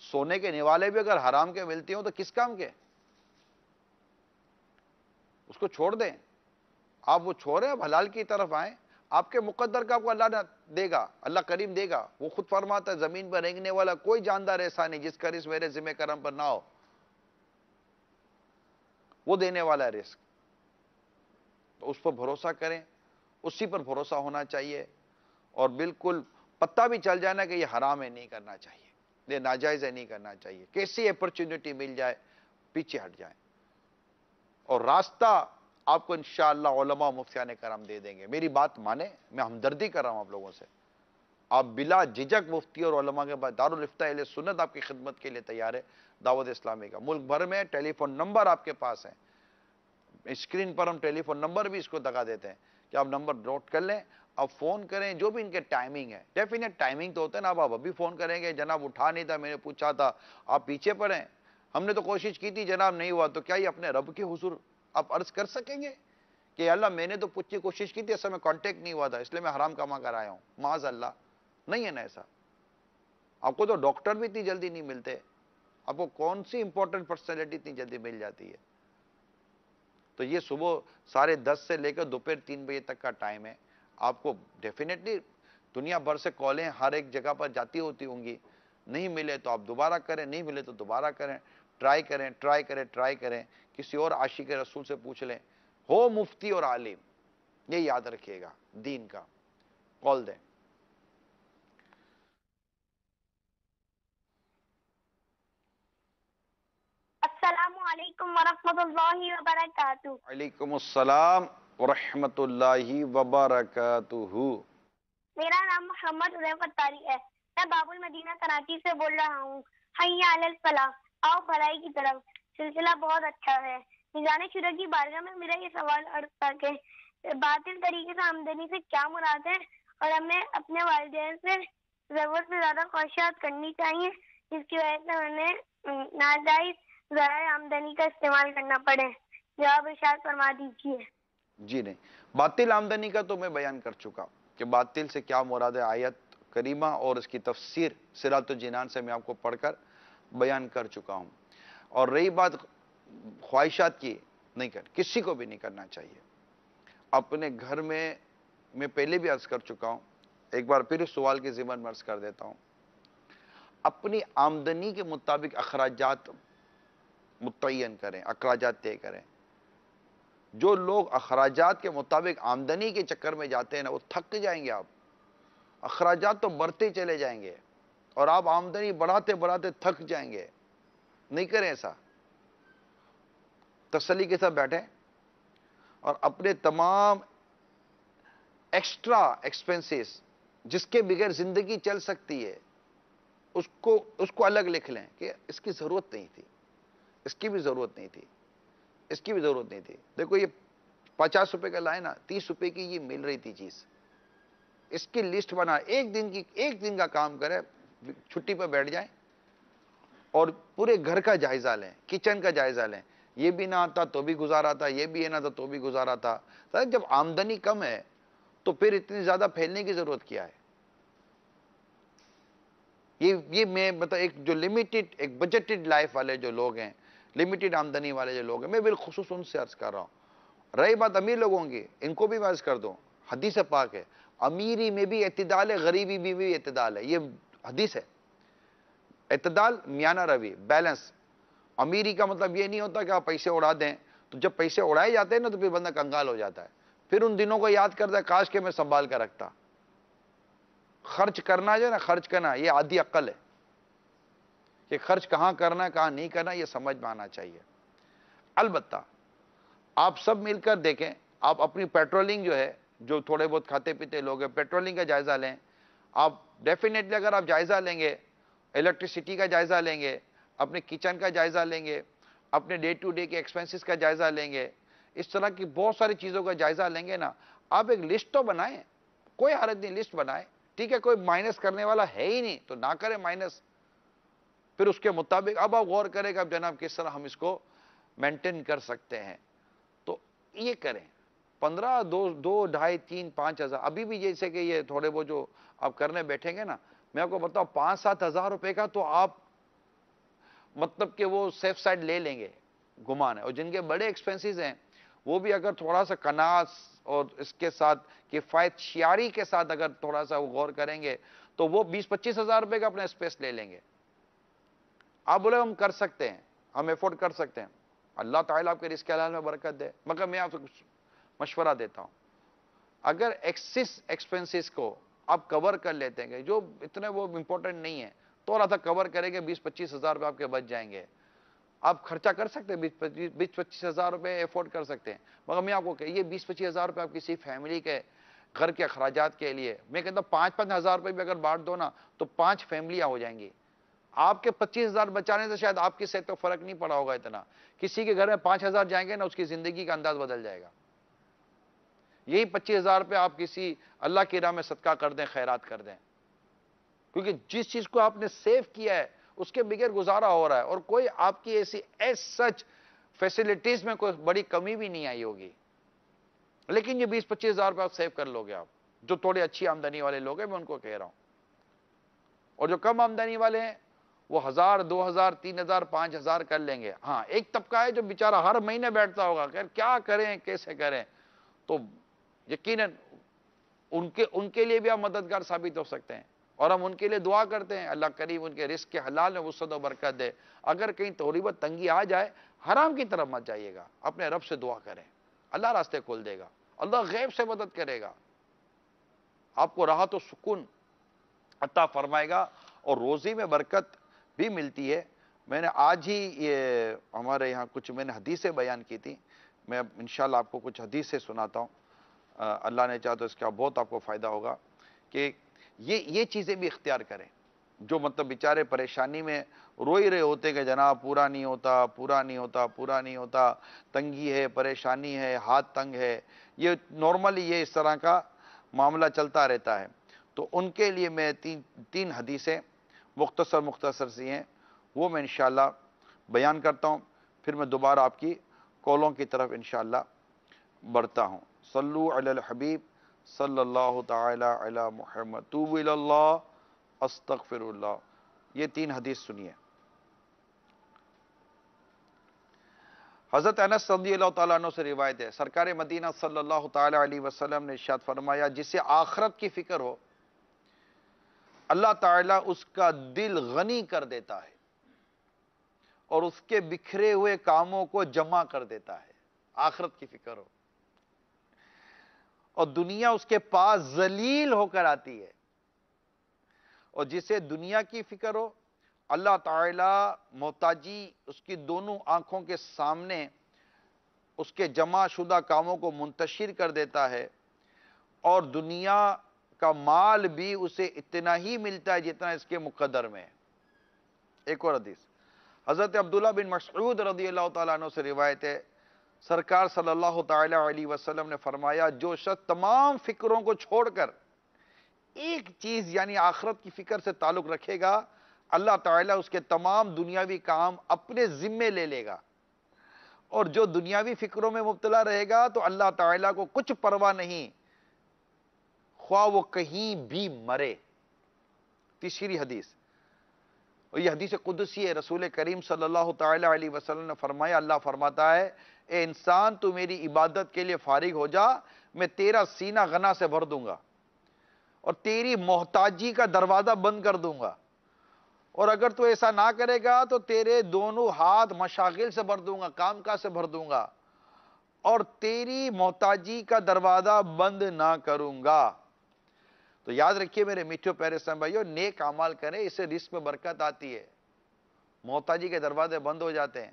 سونے کے نوالے بھی اگر حرام کے ملتے ہوں تو کس کام کے؟ اس کو چھوڑ دیں. آپ وہ چھوڑیں, اب حلال کی طرف آئیں. آپ کے مقدر کا آپ کو اللہ دے گا, اللہ کریم دے گا. وہ خود فرماتا ہے زمین پر رینگنے والا کوئی جاندار ایسا نہیں جس کا رزق میرے ذمہ کرم پر نہ ہو. وہ دینے والا ہے رزق. تو اس پر بھروسہ کریں, اسی پر بھروسہ ہونا چاہیے. اور بالکل پتہ بھی چل جانا کہ یہ حرام ہے, نہیں کرنا چاہیے, یہ ناجائز ہے, نہیں کرنا چاہیے. کیسی اپرچونٹی مل جائے پیچھے ہٹ جائیں. اور راستہ آپ کو انشاءاللہ علماء مفتیان کرام دے دیں گے. میری بات مانیں, میں ہمدردی کر رہا ہوں آپ لوگوں سے. آپ بلا جھجک مفتی اور علماء کے بعد دارالافتاء اہل سنت آپ کی خدمت کے لیے تیار ہے. دعوت اسلامی کا ملک بھر میں ٹیلی فون نمبر آپ کے پاس ہیں. اسکرین پر ہم ٹیلی فون نمبر بھی اس کو دکھا دیتے ہیں کہ آپ نمبر نوٹ کر لیں, آپ فون کریں. جو بھی ان کے ٹائمنگ ہے, ڈیفینیٹ ٹائمنگ تو ہوتا ہے نا. آپ ابھی فون کریں گے جناب اٹھا نہیں تھا, میں نے پوچھا تھا, آپ پیچھے پڑیں. ہم نے تو کوشش کی تھی جناب نہیں ہوا, تو کیا یہ اپنے رب کے حضور آپ عرض کر سکیں گے کہ اللہ میں نے تو پوچھنے کی کوشش کی تھی, ایسا میں کانٹیکٹ نہیں ہوا تھا, اس لیے میں حرام کما کر آیا ہوں؟ معاذ اللہ, نہیں ہے نا ایسا. آپ کو تو ڈاکٹر بھی اتنی جلدی نہیں ملتے, آپ کو کون سی امپورٹنٹ پرسنالٹی اتنی جلدی مل جاتی ہے؟ تو یہ صبح 10:30 سے لے کر دوپہر 3 بجے تک کا ٹائم ہے. آپ کو ڈیفینیٹلی دنیا بھر سے کالیں ہر ایک جگہ پر جاتی ہوتی ہوں گی. نہیں ملے تو آپ دوبارہ کریں, نہیں ملے تو دوبارہ کریں. ٹرائی کریں ٹرائی کریں ٹرائی کریں. کسی اور عاشق رسول سے پوچھ لیں, ہو مفتی اور عالم, یہ یاد رکھیے گا دین کا. کال دیں. السلام علیکم ورحمۃ اللہ وبرکاتہ. وعلیکم السلام ورحمۃ اللہ وبرکاتہ. میرا نام محمد حذیفہ اتاری ہے. میں باب المدینہ کراچی سے بول رہا ہوں. حی علی الفلاح, آؤ بھلائی کی طرف. سلسلہ بہت اچھا ہے. میزان شرع کی بارگاہ میں میرا یہ سوال عرض تھا کہ باطل طریقے سے آمدنی سے کیا مراد ہے, اور ہمیں اپنے والدین سے ضرورت سے زیادہ خواہشات کرنی چاہیے جس کی وجہ سے ہمیں ناجائز ذرائع آمدنی کا استعمال کرنا پڑے. جواب ارشاد فرما دیجیے. جی نہیں, باطل آمدنی کا تو میں بیان کر چکا کہ باطل سے کیا مراد ہے. آیت کریمہ اور اس کی تفسیر صراط الجنان سے میں آپ کو پڑھ کر بیان کر چکا ہوں. اور رہی بات خواہشات کی, نہیں کسی کو بھی نہیں کرنا چاہیے. اپنے گھر میں پہلے بھی عرض کر چکا ہوں, ایک بار پھر اس سوال کے ضمن میں عرض کر دیتا ہوں. اپنی آمدنی کے مطابق اخراجات متعین کریں, اخراجات طے کریں. جو لوگ اخراجات کے مطابق آمدنی کے چکر میں جاتے ہیں نا, وہ تھک جائیں گے. آپ اخراجات تو بڑھتے چلے جائیں گے اور آپ آمدنی بڑھاتے بڑھاتے تھک جائیں گے. نہیں کریں ایسا. تسلی کے ساتھ بیٹھیں اور اپنے تمام ایکسٹرا ایکسپنسز جس کے بغیر زندگی چل سکتی ہے اس کو الگ لکھ لیں کہ اس کی ضرورت نہیں تھی, اس کی بھی ضرورت نہیں تھی, اس کی بھی ضرورت نہیں تھی. دیکھو یہ 50 روپے کا لائے نا, 30 روپے کی یہ مل رہی تھی چیز. اس کی لسٹ بنا, ایک دن کا کام کریں, چھٹی پہ بیٹھ جائیں اور پورے گھر کا جائزہ لیں, کچن کا جائزہ لیں. یہ بھی نہ آتا تو بھی گزارا تھا, یہ بھی نہ تھا تو بھی گزارا تھا. جب آمدنی کم ہے تو پھر اتنی زیادہ پھیلنے کی ضرورت کیا ہے؟ یہ میں ایک جو لمیٹڈ, ایک بجٹڈ لائف والے جو لوگ ہیں, لمیٹڈ آمدنی والے جو لوگ ہیں, میں بالخصوص ان سے عرض کر رہا ہوں. رہی بات امیر لوگوں کی, ان کو بھی میں عرض کر دوں, حدیث پاک ہے, امیری میں بھی اعتدال ہے, غریبی میں بھی اعتدال ہے. یہ حدیث ہے. اعتدال, میانہ روی, بیلنس. امیری کا مطلب یہ نہیں ہوتا کہ آپ پیسے اڑا دیں, تو جب پیسے اڑائے جاتے ہیں نا تو پھر بندہ کنگال ہو جاتا ہے. پھر ان دنوں کو یاد کرتا ہے کاش کہ میں سنبھال کر رکھتا. خرچ کرنا جو ہے نا, خرچ کرنا یہ عادی عقل ہے کہ خرچ کہاں کرنا ہے کہاں نہیں کرنا, یہ سمجھ میں آنا چاہیے. البتہ آپ سب مل کر دیکھیں, آپ اپنی پیٹرولنگ جو ہے, جو تھوڑے بہت کھاتے پیتے لوگ ہیں, پیٹرولنگ کا جائزہ لیں. آپ ڈیفینیٹلی اگر آپ جائزہ لیں گے, الیکٹریسٹی کا جائزہ لیں گے, اپنے کچن کا جائزہ لیں گے, اپنے ڈے ٹو ڈے کے ایکسپنسز کا جائزہ لیں گے, اس طرح کی بہت ساری چیزوں کا جائزہ لیں گے نا. آپ ایک لسٹ تو بنائیں, کوئی حرج نہیں, لسٹ بنائیں, ٹھیک ہے, کوئی مائنس کرنے والا ہے ہی نہیں تو نہ کریں مائنس. پھر اس کے مطابق اب آپ غور کریں کہ اب جناب کس طرح ہم اس کو مینٹین کر سکتے ہیں, تو یہ کریں. 15, 2, 2.5, 3, 5 ہزار ابھی بھی, جیسے کہ یہ تھوڑے وہ جو آپ کرنے بیٹھیں گے نا, میں آپ کو بتاؤں 5-7 ہزار روپے کا تو آپ مطلب کہ وہ سیف سائڈ لے لیں گے گھمانے. اور جن کے بڑے ایکسپینسز ہیں وہ بھی اگر تھوڑا سا کناس اور اس کے ساتھ کفایت شیاری کے ساتھ اگر تھوڑا سا وہ غور کریں گے تو وہ 20-25 ہزار روپے کا اپنا اسپیس لے لیں گے. آپ بولے ہم کر سکتے ہیں, ہم ایفورڈ کر سکتے ہیں, اللہ تعالیٰ آپ کے رزق حلال میں برکت دے. مگر میں آپ سے کچھ مشورہ دیتا ہوں, اگر ایکسس ایکسپینسز کو آپ کور کر لیتے ہیں جو اتنے وہ امپورٹنٹ نہیں ہے, تھوڑا سا کور کریں گے 20-25 ہزار روپے آپ کے بچ جائیں گے. آپ خرچہ کر سکتے ہیں 20-25 ہزار روپے ایفورڈ کر سکتے ہیں. مگر میں آپ کو کہ یہ 20-25 ہزار روپے آپ کسی فیملی کے گھر کے اخراجات کے لیے, میں کہتا ہوں 5-5 ہزار روپے بھی اگر بانٹ دو نا تو 5 فیملیاں ہو جائیں گی. آپ کے 25 ہزار بچانے سے شاید آپ کی صحت کو فرق نہیں پڑا ہوگا اتنا, کسی کے گھر میں 5 ہزار جائیں گے نا اس کی زندگی کا انداز بدل جائے گا. یہی 25 ہزار روپے آپ کسی اللہ کی راہ میں صدقہ کر دیں, خیرات کر دیں, کیونکہ جس چیز کو آپ نے سیو کیا ہے اس کے بغیر گزارا ہو رہا ہے, اور کوئی آپ کی ایسی ایز سچ فیسلٹیز میں کوئی بڑی کمی بھی نہیں آئی ہوگی. لیکن یہ 20-25 ہزار روپے آپ سیو کر لو گے, آپ جو تھوڑی اچھی آمدنی والے لوگ ہیں میں ان کو کہہ رہا ہوں, اور جو کم آمدنی والے ہیں وہ 1000, 2000, 3000, 5000 کر لیں گے. ہاں, ایک طبقہ ہے جو بیچارہ ہر مہینے بیٹھتا ہوگا کہ کیا کریں کیسے کریں, تو یقیناً ان کے لیے بھی آپ مددگار ثابت ہو سکتے ہیں, اور ہم ان کے لیے دعا کرتے ہیں اللہ کریم ان کے رزق کے حلال میں وسعت و برکت دے. اگر کہیں تھوڑی بہت تنگی آ جائے حرام کی طرف مت جائیے گا, اپنے رب سے دعا کریں, اللہ راستے کھول دے گا, اللہ غیب سے مدد کرے گا, آپ کو راحت و سکون عطا فرمائے گا, اور روزی میں برکت بھی ملتی ہے. میں نے آج ہی یہ ہمارے یہاں کچھ میں نے حدیثیں بیان کی تھی, میں انشاءاللہ آپ کو کچھ حدیثیں سناتا ہوں, اللہ نے چاہا تو اس کا بہت آپ کو فائدہ ہوگا کہ یہ چیزیں بھی اختیار کریں. جو مطلب بیچارے پریشانی میں روئی رہے ہوتے کہ جناب پورا نہیں ہوتا, پورا نہیں ہوتا, پورا نہیں ہوتا, تنگی ہے, پریشانی ہے, ہاتھ تنگ ہے, یہ نارملی یہ اس طرح کا معاملہ چلتا رہتا ہے. تو ان کے لیے میں تین حدیثیں مختصر سی ہیں وہ میں انشاءاللہ بیان کرتا ہوں, پھر میں دوبارہ آپ کی کالوں کی طرف انشاءاللہ بڑھتا ہوں. صلو علی الحبیب صلی اللہ تعالی علی محمد, توب الی اللہ, استغفر اللہ. یہ 3 حدیث سنیے. حضرت انس رضی اللہ تعالیٰ عنہ سے روایت ہے, سرکار مدینہ صلی اللہ تعالی علیہ وسلم نے ارشاد فرمایا, جسے آخرت کی فکر ہو اللہ تعالیٰ اس کا دل غنی کر دیتا ہے اور اس کے بکھرے ہوئے کاموں کو جمع کر دیتا ہے. آخرت کی فکر ہو اور دنیا اس کے پاس ذلیل ہو کر آتی ہے, اور جسے دنیا کی فکر ہو اللہ تعالیٰ محتاجی اس کی دونوں آنکھوں کے سامنے اس کے جمع شدہ کاموں کو منتشر کر دیتا ہے, اور دنیا کا مال بھی اسے اتنا ہی ملتا ہے جتنا اس کے مقدر میں. ایک اور حدیث حضرت عبداللہ بن مسعود رضی اللہ تعالیٰ عنہ سے روایت ہے, سرکار صلی اللہ تعالی علیہ وسلم نے فرمایا, جو شخص تمام فکروں کو چھوڑ کر ایک چیز یعنی آخرت کی فکر سے تعلق رکھے گا, اللہ تعالیٰ اس کے تمام دنیاوی کام اپنے ذمے لے لے گا, اور جو دنیاوی فکروں میں مبتلا رہے گا تو اللہ تعالیٰ کو کچھ پرواہ نہیں, خواہ وہ کہیں بھی مرے. تیسری حدیث, اور یہ حدیث قدسی ہے, رسول کریم صلی اللہ تعالی علیہ وسلم نے فرمایا, اللہ فرماتا ہے, اے انسان تو میری عبادت کے لیے فارغ ہو جا, میں تیرا سینہ غنا سے بھر دوں گا اور تیری محتاجی کا دروازہ بند کر دوں گا, اور اگر تو ایسا نہ کرے گا تو تیرے دونوں ہاتھ مشاغل سے بھر دوں گا, کام کاج سے بھر دوں گا, اور تیری محتاجی کا دروازہ بند نہ کروں گا. تو یاد رکھیے میرے میٹھے پیارے اسلام بھائیو, نیک اعمال کریں, اس سے رزق میں برکت آتی ہے, محتاجی کے دروازے بند ہو جاتے ہیں,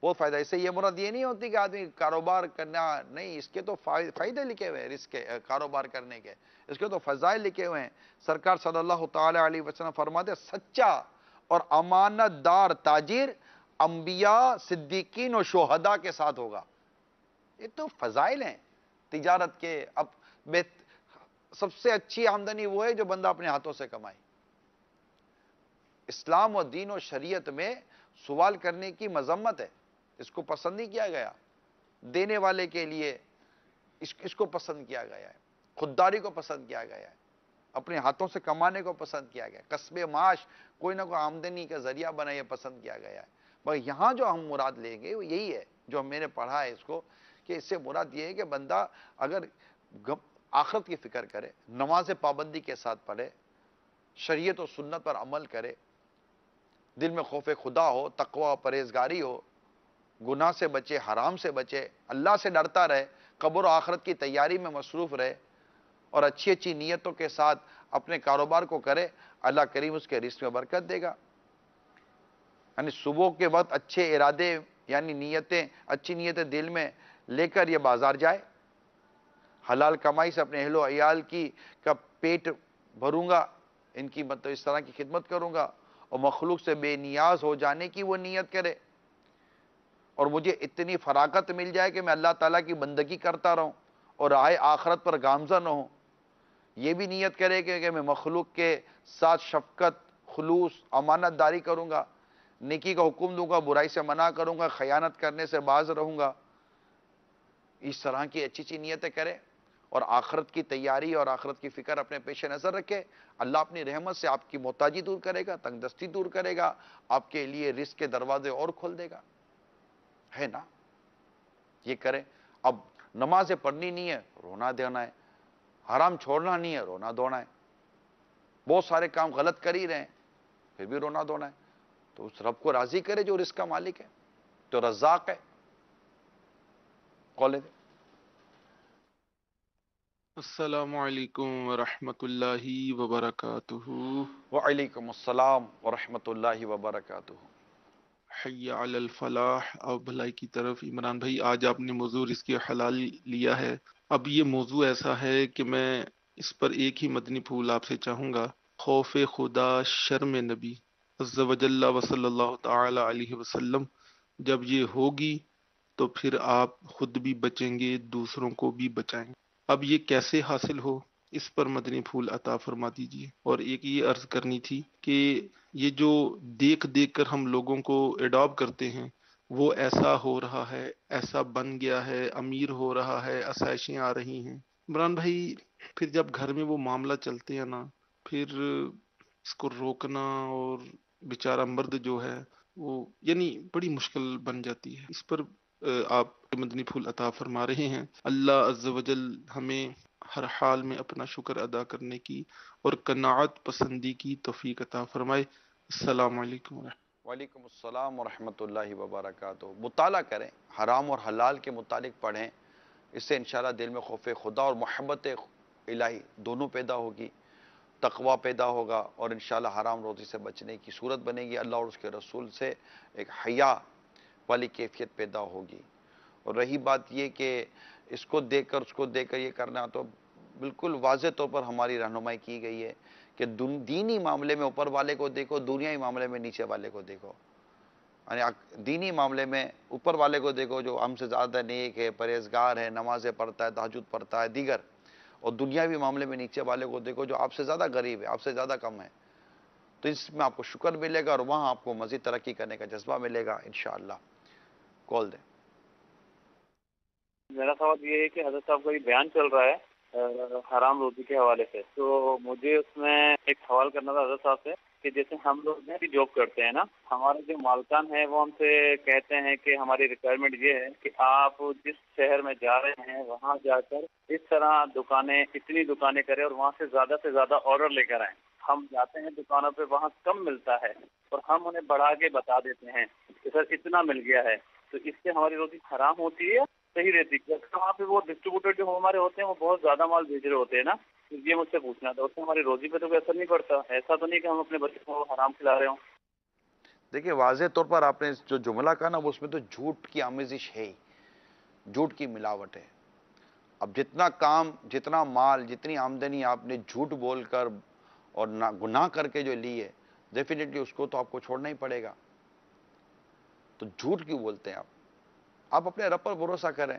بہت فائدہ. اس سے یہ مراد یہ نہیں ہوتی کہ آدمی کاروبار کرنا نہیں, اس کے تو فائدے لکھے ہوئے ہیں رزق کے کاروبار کرنے کے, اس کے تو فضائل لکھے ہوئے ہیں. سرکار صلی اللہ تعالی علیہ وسلم فرماتے, سچا اور امانت دار تاجر انبیاء, صدیقین اور شہداء کے ساتھ ہوگا. یہ تو فضائل ہیں تجارت کے. اب سب سے اچھی آمدنی وہ ہے جو بندہ اپنے ہاتھوں سے کمائے. اسلام اور دین اور شریعت میں سوال کرنے کی مذمت ہے، اس کو پسند نہیں کیا گیا. دینے والے کے لیے اس کو پسند کیا گیا ہے، خودداری کو پسند کیا گیا ہے، اپنے ہاتھوں سے کمانے کو پسند کیا گیا ہے، کسب معاش کوئی نہ کوئی آمدنی کا ذریعہ بنائے پسند کیا گیا ہے. مگر یہاں جو ہم مراد لیں گے وہ یہی ہے جو میں نے پڑھا ہے اس کو، کہ اس سے مراد یہ ہے کہ بندہ اگر آخرت کی فکر کرے، نماز پابندی کے ساتھ پڑھے، شریعت و سنت پر عمل کرے، دل میں خوف خدا ہو، تقوی و پرہیزگاری ہو، گناہ سے بچے، حرام سے بچے، اللہ سے ڈرتا رہے، قبر و آخرت کی تیاری میں مصروف رہے اور اچھی اچھی نیتوں کے ساتھ اپنے کاروبار کو کرے، اللہ کریم اس کے رزق میں برکت دے گا. یعنی صبح کے وقت اچھے ارادے یعنی نیتیں، اچھی نیتیں دل میں لے کر یہ بازار جائے، حلال کمائی سے اپنے اہل و عیال کا پیٹ بھروں گا، ان کی مطلب اس طرح کی خدمت کروں گا، اور مخلوق سے بے نیاز ہو جانے کی وہ نیت کرے، اور مجھے اتنی فراغت مل جائے کہ میں اللہ تعالیٰ کی بندگی کرتا رہوں اور آئے آخرت پر گامزن نہ ہوں. یہ بھی نیت کرے کہ میں مخلوق کے ساتھ شفقت، خلوص، امانت داری کروں گا، نیکی کا حکم دوں گا، برائی سے منع کروں گا، خیانت کرنے سے باز رہوں گا. اس طرح کی اچھی اچھی نیتیں کرے اور آخرت کی تیاری اور آخرت کی فکر اپنے پیش نظر رکھے. اللہ اپنی رحمت سے آپ کی محتاجی دور کرے گا، تنگ دستی دور کرے گا، آپ کے لیے رزق کے دروازے اور کھول دے گا. ہے نا؟ یہ کریں. اب نمازیں پڑھنی نہیں ہے، رونا دینا ہے، حرام چھوڑنا نہیں ہے، رونا دھونا ہے، بہت سارے کام غلط کر ہی رہے ہیں پھر بھی رونا دھونا ہے. تو اس رب کو راضی کرے جو رزق کا مالک ہے، جو رزاق ہے. کال دے. السلام علیکم ورحمۃ اللہ وبرکاتہ. وعلیکم السلام ورحمۃ اللہ وبرکاتہ. حی علی الفلاح. اب بھلائی کی طرف. عمران بھائی، آج آپ نے موضوع رزق حلال لیا ہے. اب یہ موضوع ایسا ہے کہ میں اس پر ایک ہی مدنی پھول آپ سے چاہوں گا. خوف خدا، شرم نبی عز و جل و صلی اللہ تعالی علیہ وسلم جب یہ ہوگی تو پھر آپ خود بھی بچیں گے، دوسروں کو بھی بچائیں گے. اب یہ کیسے حاصل ہو، اس پر مدنی پھول عطا فرما دیجیے. اور ایک یہ عرض کرنی تھی کہ یہ جو دیکھ دیکھ کر ہم لوگوں کو اڈاپٹ کرتے ہیں، وہ ایسا ہو رہا ہے، ایسا بن گیا ہے، امیر ہو رہا ہے، آسائشیں آ رہی ہیں. عمران بھائی، پھر جب گھر میں وہ معاملہ چلتے ہیں نا، پھر اس کو روکنا اور بیچارہ مرد جو ہے وہ یعنی بڑی مشکل بن جاتی ہے. اس پر آپ مدنی پھول عطا فرما رہے ہیں. اللہ عز و جل ہمیں ہر حال میں اپنا شکر ادا کرنے کی اور قناعت پسندی کی توفیق عطا فرمائے. السلام علیکم. وعلیکم السلام ورحمۃ اللہ وبرکاتہ. مطالعہ کریں، حرام اور حلال کے متعلق پڑھیں، اس سے انشاءاللہ دل میں خوف خدا اور محبت الہی دونوں پیدا ہوگی، تقوی پیدا ہوگا، اور انشاءاللہ حرام روزی سے بچنے کی صورت بنے گی. اللہ اور اس کے رسول سے ایک حیا والی کیفیت پیدا ہوگی. اور رہی بات یہ کہ اس کو دیکھ کر اس کو دیکھ کر یہ کرنا، تو بالکل واضح طور پر ہماری رہنمائی کی گئی ہے کہ دینی معاملے میں اوپر والے کو دیکھو، دنیائی معاملے میں نیچے والے کو دیکھو. یعنی دینی معاملے میں اوپر والے کو دیکھو جو ہم سے زیادہ نیک ہے، پرہیزگار ہے، نمازیں پڑھتا ہے، تہجد پڑھتا ہے، دیگر. اور دنیاوی معاملے میں نیچے والے کو دیکھو جو آپ سے زیادہ غریب ہے، آپ سے زیادہ کم ہے. تو اس میں آپ کو شکر ملے گا اور وہاں آپ کو مزید ترقی کرنے کا جذبہ ملے گا انشاءاللہ. کال دیں. میرا سوال یہ ہے کہ حضرت صاحب کا یہ بیان چل رہا ہے حرام روزی کے حوالے سے، تو مجھے اس میں ایک سوال کرنا تھا حضرت صاحب سے کہ جیسے ہم لوگ بھی جاب کرتے ہیں نا، ہمارے جو مالکان ہیں وہ ہم سے کہتے ہیں کہ ہماری ریکوائرمنٹ یہ ہے کہ آپ جس شہر میں جا رہے ہیں وہاں جا کر اس طرح اتنی دکانیں کریں اور وہاں سے زیادہ آرڈر لے کر آئیں. ہم جاتے ہیں دکانوں پہ، وہاں کم ملتا ہے اور ہم انہیں بڑھا کے بتا دیتے ہیں کہ سر اتنا مل گیا ہے. تو اس سے ہماری روزی حرام ہوتی ہے، صحیح رہتی ہے؟ وہاں پہ وہ ڈسٹریبیوٹر جو ہمارے ہوتے ہیں وہ بہت زیادہ مال بھیج رہے ہوتے ہیں نا، یہ مجھ سے پوچھنا تھا. اس سے ہماری روزی پہ تو کوئی اثر نہیں پڑتا؟ ایسا تو نہیں کہ ہم اپنے بچوں کو حرام کھلا رہے ہوں؟ دیکھیں، واضح طور پر آپ نے جو جملہ کہا نا، اس میں تو جھوٹ کی آمیزش ہے ہی، جھوٹ کی ملاوٹ ہے. اب جتنا کام، جتنا مال، جتنی آمدنی آپ نے جھوٹ بول کر اور گناہ کر کے جو لی ہے، ڈیفینیٹلی اس کو تو آپ کو چھوڑنا ہی پڑے گا. تو جھوٹ کیوں بولتے ہیں آپ اپنے رب پر بھروسہ کریں.